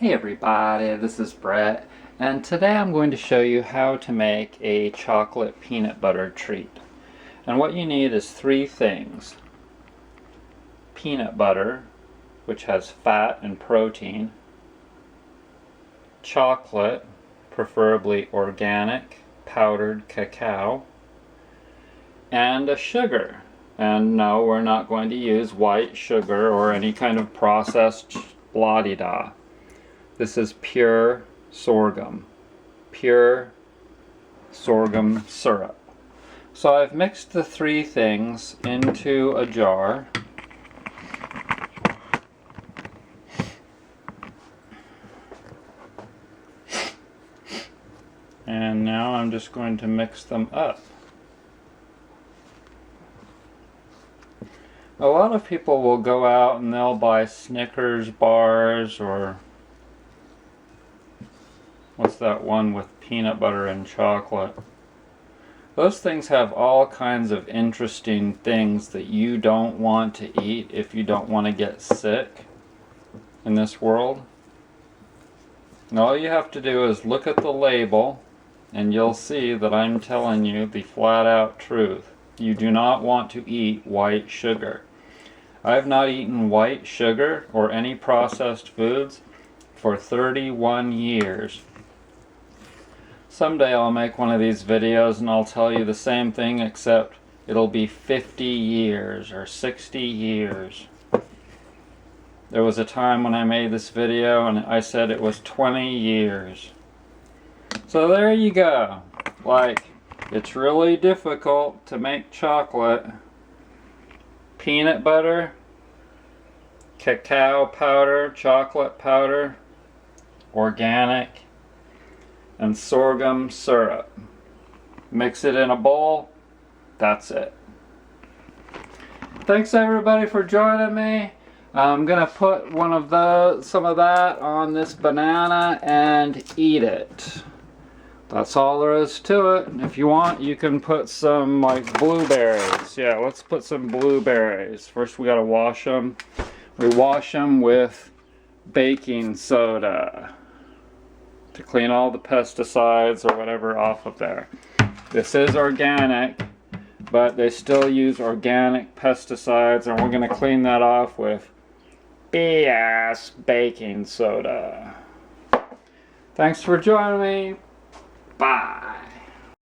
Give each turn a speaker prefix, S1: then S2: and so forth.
S1: Hey everybody, this is Brett, and today I'm going to show you how to make a chocolate peanut butter treat. And what you need is three things. Peanut butter, which has fat and protein. Chocolate, preferably organic, powdered cacao. And a sugar. And no, we're not going to use white sugar or any kind of processed blah-de-da. This is pure sorghum syrup. So I've mixed the three things into a jar. And now I'm just going to mix them up. A lot of people will go out and they'll buy Snickers bars, or what's that one with peanut butter and chocolate? Those things have all kinds of interesting things that you don't want to eat if you don't want to get sick in this world. And all you have to do is look at the label and you'll see that I'm telling you the flat out truth. You do not want to eat white sugar. I have not eaten white sugar or any processed foods for 31 years. Someday I'll make one of these videos and I'll tell you the same thing, except it'll be 50 years or 60 years. There was a time when I made this video and I said it was 20 years. So there you go. Like, it's really difficult to make chocolate. Peanut butter, cacao powder, chocolate powder, organic, and sorghum syrup. Mix it in a bowl. That's it. Thanks everybody for joining me. I'm gonna put some of that on this banana and eat it. That's all there is to it. If you want, you can put some like blueberries. Yeah, let's put some blueberries. First we gotta wash them. We wash them with baking soda to clean all the pesticides or whatever off of there. This is organic, but they still use organic pesticides, and we're going to clean that off with BS baking soda. Thanks for joining me. Bye.